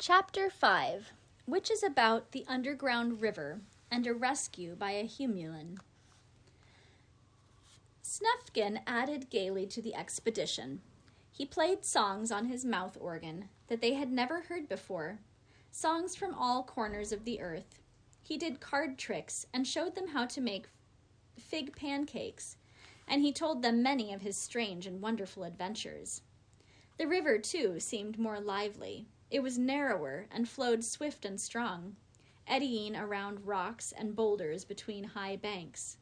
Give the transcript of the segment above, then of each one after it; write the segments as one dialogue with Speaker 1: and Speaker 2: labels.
Speaker 1: Chapter 5, which is about the underground river and a rescue by a humulin. Snufkin added gaily to the expedition. He played songs on his mouth organ that they had never heard before, songs from all corners of the earth. He did card tricks and showed them how to make fig pancakes, and he told them many of his strange and wonderful adventures. The river, too, seemed more lively. It was narrower and flowed swift and strong, eddying around rocks and boulders between high banks.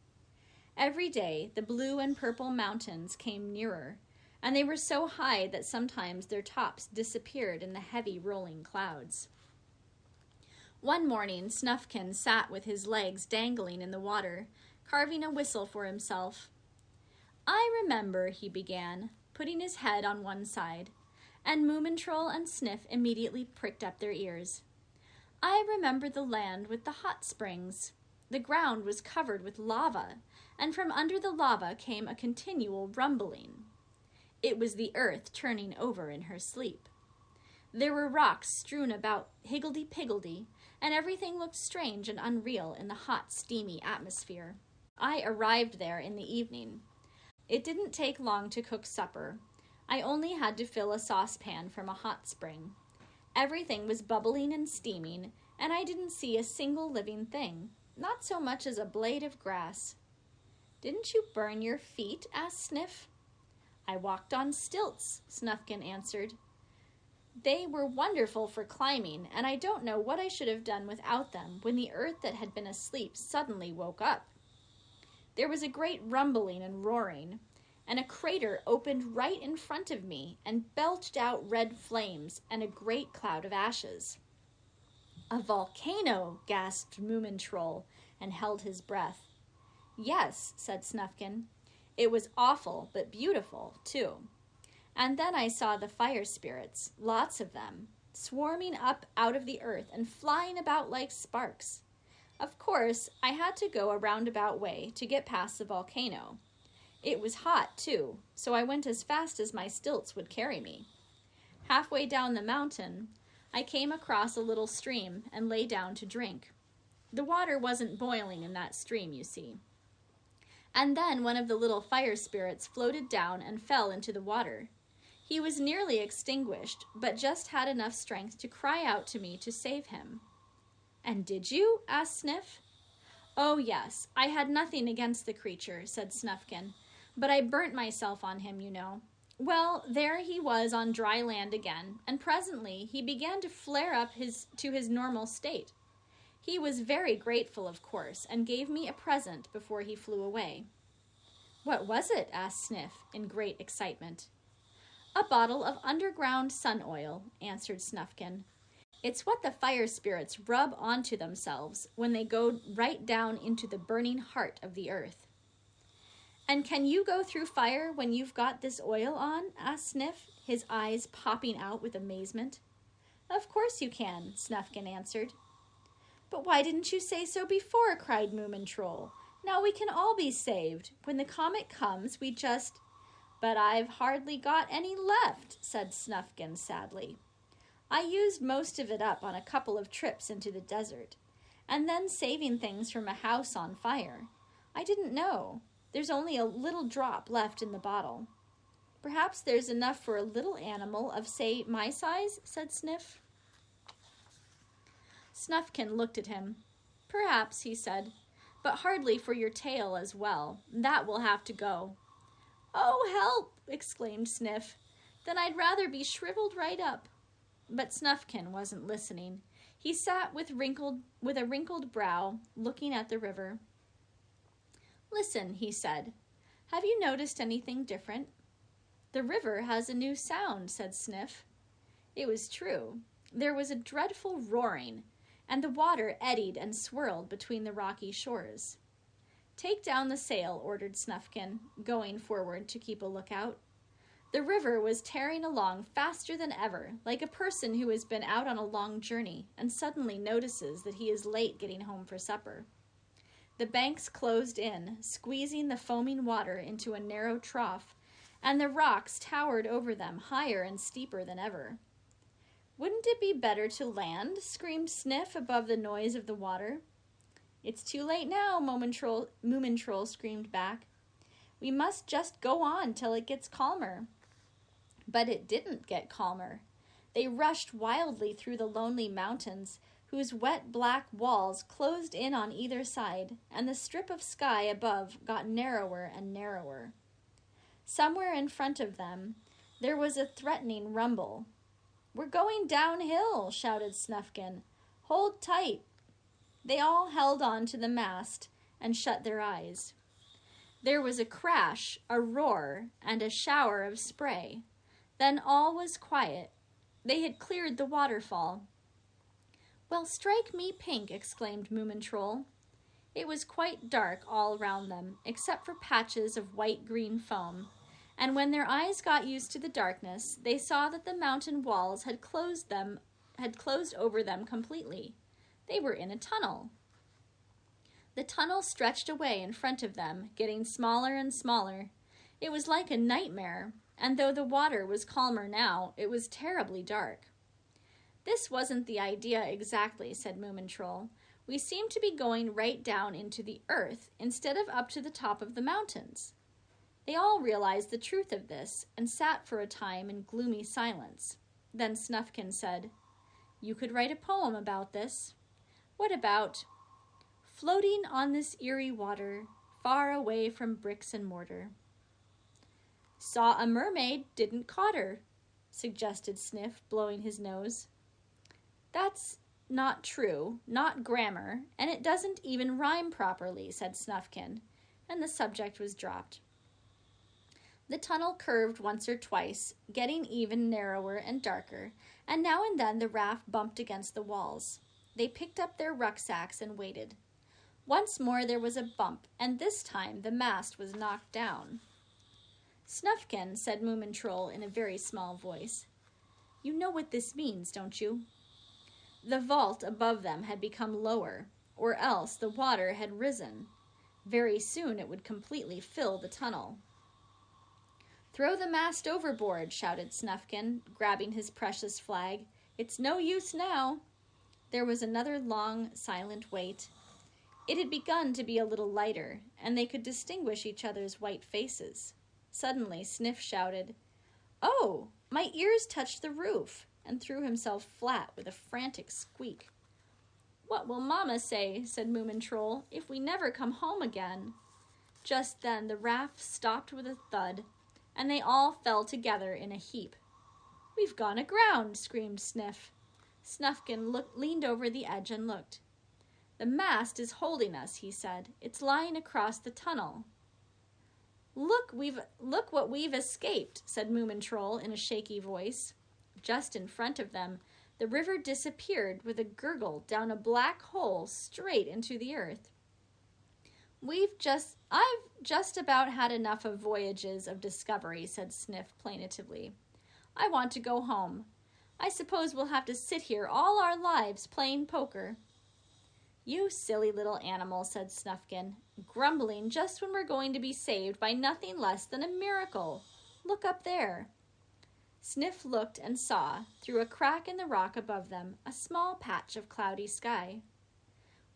Speaker 1: Every day the blue and purple mountains came nearer, and they were so high that sometimes their tops disappeared in the heavy rolling clouds. One morning Snufkin sat with his legs dangling in the water, carving a whistle for himself. "I remember," he began, putting his head on one side, and Moomin Ch5 and Sniff immediately pricked up their ears. "I remember the land with the hot springs. The ground was covered with lava, and from under the lava came a continual rumbling. It was the earth turning over in her sleep. There were rocks strewn about higgledy-piggledy, and everything looked strange and unreal in the hot, steamy atmosphere. I arrived there in the evening. It didn't take long to cook supper. I only had to fill a saucepan from a hot spring. Everything was bubbling and steaming, and I didn't see a single living thing, not so much as a blade of grass." "Didn't you burn your feet?" asked Sniff. "I walked on stilts," Snufkin answered. "They were wonderful for climbing, and I don't know what I should have done without them when the earth that had been asleep suddenly woke up. There was a great rumbling and roaring, and a crater opened right in front of me and belched out red flames and a great cloud of ashes." "A volcano!" gasped Moomin Ch5 and held his breath. "Yes," said Snufkin. "It was awful, but beautiful, too. And then I saw the fire spirits, lots of them, swarming up out of the earth and flying about like sparks. Of course, I had to go a roundabout way to get past the volcano. It was hot, too, so I went as fast as my stilts would carry me. Halfway down the mountain, I came across a little stream and lay down to drink. The water wasn't boiling in that stream, you see. And then one of the little fire spirits floated down and fell into the water. He was nearly extinguished, but just had enough strength to cry out to me to save him." "And did you?" asked Sniff. "Oh, yes. I had nothing against the creature," said Snufkin, "but I burnt myself on him, you know. Well, there he was on dry land again, and presently he began to flare up to his normal state. He was very grateful, of course, and gave me a present before he flew away." "What was it?" asked Sniff, in great excitement. "A bottle of underground sun oil," answered Snufkin. "It's what the fire spirits rub onto themselves when they go right down into the burning heart of the earth." "And can you go through fire when you've got this oil on?" asked Sniff, his eyes popping out with amazement. "Of course you can," Snufkin answered. "But why didn't you say so before?" cried Moomin Ch5. "Now we can all be saved. When the comet comes, we just—" "But I've hardly got any left," said Snufkin sadly. "I used most of it up on a couple of trips into the desert, and then saving things from a house on fire. I didn't know. There's only a little drop left in the bottle." "Perhaps there's enough for a little animal of, say, my size," said Sniff. Snufkin looked at him. "Perhaps," he said, "but hardly for your tail as well. That will have to go." "Oh, help!" exclaimed Sniff. "Then I'd rather be shriveled right up." But Snufkin wasn't listening. He sat with a wrinkled brow, looking at the river. "Listen," he said. "Have you noticed anything different?" "The river has a new sound," said Sniff. It was true. There was a dreadful roaring, and the water eddied and swirled between the rocky shores. "Take down the sail," ordered Snufkin, going forward to keep a lookout. The river was tearing along faster than ever, like a person who has been out on a long journey and suddenly notices that he is late getting home for supper. The banks closed in, squeezing the foaming water into a narrow trough, and the rocks towered over them higher and steeper than ever. Wouldn't it be better to land? Screamed Sniff above the noise of the water. It's too late now, Moomin Troll screamed back. We must just go on till it gets calmer. But it didn't get calmer. They rushed wildly through the lonely mountains, whose wet black walls closed in on either side, and the strip of sky above got narrower and narrower. Somewhere in front of them, there was a threatening rumble. We're going downhill, shouted Snufkin. Hold tight. They all held on to the mast and shut their eyes. There was a crash, a roar, and a shower of spray. Then all was quiet. They had cleared the waterfall. Well, strike me pink, exclaimed Moomin Troll. It was quite dark all round them, except for patches of white-green foam, and when their eyes got used to the darkness, they saw that the mountain walls had closed over them completely. They were in a tunnel. The tunnel stretched away in front of them, getting smaller and smaller. It was like a nightmare, and though the water was calmer now, it was terribly dark. This wasn't the idea exactly, said Moomin Troll. We seem to be going right down into the earth instead of up to the top of the mountains. They all realized the truth of this and sat for a time in gloomy silence. Then Snufkin said, You could write a poem about this. What about floating on this eerie water, far away from bricks and mortar? Saw a mermaid, didn't caught her, suggested Sniff, blowing his nose. That's not true, not grammar, and it doesn't even rhyme properly, said Snufkin, and the subject was dropped. The tunnel curved once or twice, getting even narrower and darker, and now and then the raft bumped against the walls. They picked up their rucksacks and waited. Once more there was a bump, and this time the mast was knocked down. Snufkin, said Moomin Troll in a very small voice. You know what this means, don't you? The vault above them had become lower, or else the water had risen. Very soon it would completely fill the tunnel. Throw the mast overboard, shouted Snufkin, grabbing his precious flag. It's no use now. There was another long, silent wait. It had begun to be a little lighter, and they could distinguish each other's white faces. Suddenly, Sniff shouted, Oh, my ears touched the roof, and threw himself flat with a frantic squeak. What will Mama say, said Moomin Troll, if we never come home again? Just then the raft stopped with a thud, and they all fell together in a heap. We've gone aground, screamed Sniff. Snufkin leaned over the edge and looked. The mast is holding us, he said. It's lying across the tunnel. Look what we've escaped, said Moomin Troll in a shaky voice. Just in front of them, the river disappeared with a gurgle down a black hole straight into the earth. I've just about had enough of voyages of discovery, said Sniff plaintively. I want to go home. I suppose we'll have to sit here all our lives playing poker. You silly little animal, said Snufkin, grumbling just when we're going to be saved by nothing less than a miracle. Look up there. Sniff looked and saw, through a crack in the rock above them, a small patch of cloudy sky.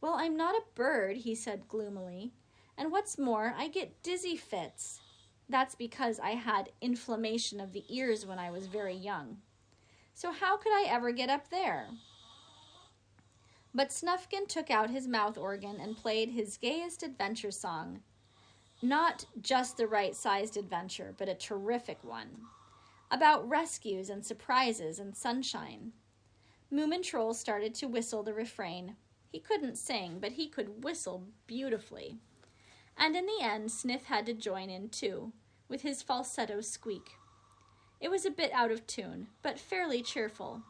Speaker 1: Well, I'm not a bird, he said gloomily, and what's more, I get dizzy fits. That's because I had inflammation of the ears when I was very young. So how could I ever get up there? But Snufkin took out his mouth organ and played his gayest adventure song. Not just the right-sized adventure, but a terrific one. About rescues and surprises and sunshine. Moomin Troll started to whistle the refrain. He couldn't sing, but he could whistle beautifully. And in the end, Sniff had to join in too, with his falsetto squeak. It was a bit out of tune, but fairly cheerful.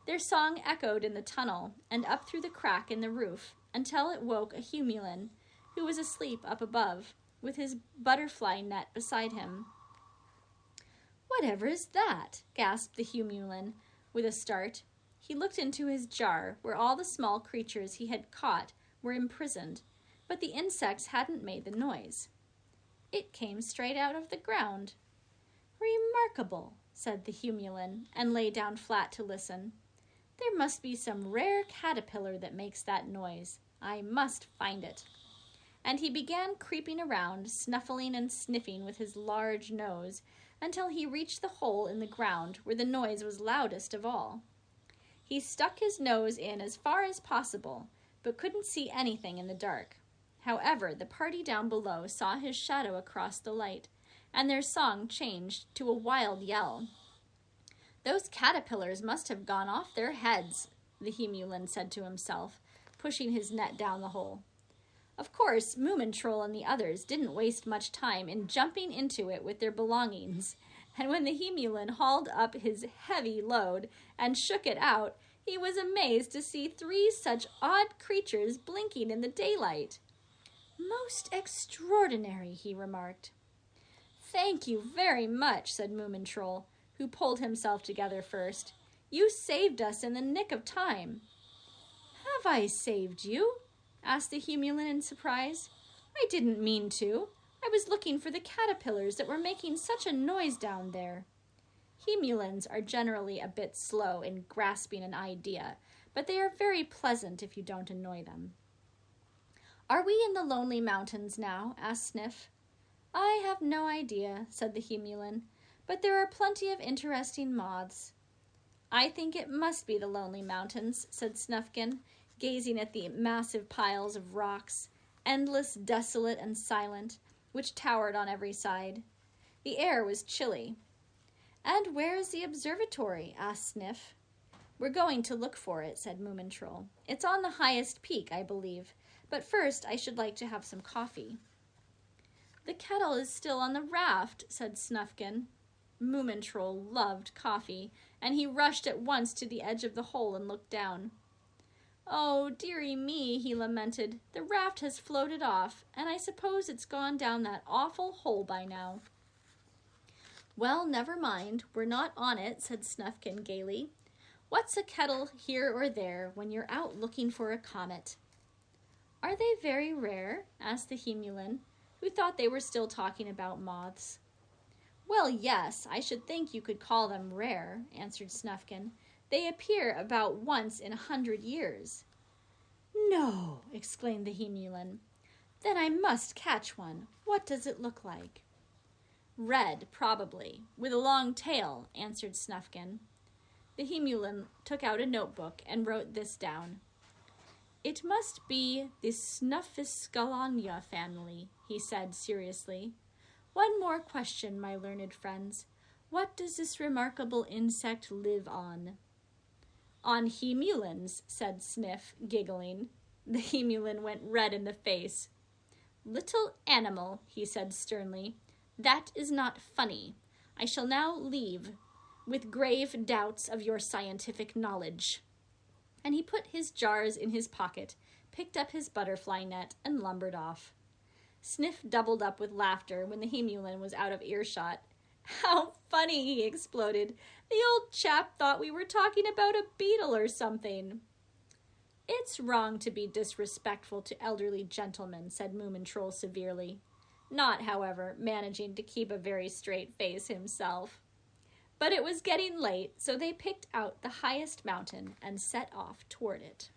Speaker 1: Their song echoed in the tunnel and up through the crack in the roof until it woke a humulin, who was asleep up above, with his butterfly net beside him. Whatever is that? Gasped the humulin with a start. He looked into his jar, where all the small creatures he had caught were imprisoned, but the insects hadn't made the noise. It came straight out of the ground. Remarkable, said the Humulin, and lay down flat to listen. "There must be some rare caterpillar that makes that noise. I must find it." And he began creeping around, snuffling and sniffing with his large nose, until he reached the hole in the ground where the noise was loudest of all. He stuck his nose in as far as possible, but couldn't see anything in the dark. However, the party down below saw his shadow across the light, and their song changed to a wild yell. "Those caterpillars must have gone off their heads," the Humulin said to himself, pushing his net down the hole. Of course, Moomin Troll and the others didn't waste much time in jumping into it with their belongings, and when the Humulin hauled up his heavy load and shook it out, he was amazed to see 3 such odd creatures blinking in the daylight. "Most extraordinary," he remarked. "Thank you very much," said Moomin Troll, who pulled himself together first. "You saved us in the nick of time." "Have I saved you?" asked the Humulin in surprise. "I didn't mean to. I was looking for the caterpillars that were making such a noise down there." Humulins are generally a bit slow in grasping an idea, but they are very pleasant if you don't annoy them. "Are we in the Lonely Mountains now?" asked Sniff. "I have no idea," said the Humulin, "but there are plenty of interesting moths." "I think it must be the Lonely Mountains," said Snufkin, gazing at the massive piles of rocks, endless, desolate, and silent, which towered on every side. The air was chilly. "And where is the observatory?" asked Sniff. "We're going to look for it," said Moomin Troll. "It's on the highest peak, I believe, but first I should like to have some coffee." "The kettle is still on the raft," said Snufkin. Moomin Troll loved coffee, and he rushed at once to the edge of the hole and looked down. "Oh, dearie me," he lamented. "The raft has floated off, and I suppose it's gone down that awful hole by now." "Well, never mind, we're not on it," said Snufkin gaily. "What's a kettle here or there when you're out looking for a comet?" "Are they very rare?" asked the Humulin, who thought they were still talking about moths. "Well, yes, I should think you could call them rare," answered Snufkin. "They appear about once in 100 years." "No!" exclaimed the Humulin. "Then I must catch one. What does it look like?" "Red, probably, with a long tail," answered Snufkin. The Humulin took out a notebook and wrote this down. "It must be the Snuffiscalania family," he said seriously. "One more question, my learned friends. What does this remarkable insect live on?" "On Humulins," said Sniff, giggling. The Humulin went red in the face. "Little animal," he said sternly, "that is not funny. I shall now leave, with grave doubts of your scientific knowledge." And he put his jars in his pocket, picked up his butterfly net, and lumbered off. Sniff doubled up with laughter when the Humulin was out of earshot. "How funny!" he exploded. "The old chap thought we were talking about a beetle or something." "It's wrong to be disrespectful to elderly gentlemen," said Moomin Troll severely, not, however, managing to keep a very straight face himself. But it was getting late, so they picked out the highest mountain and set off toward it.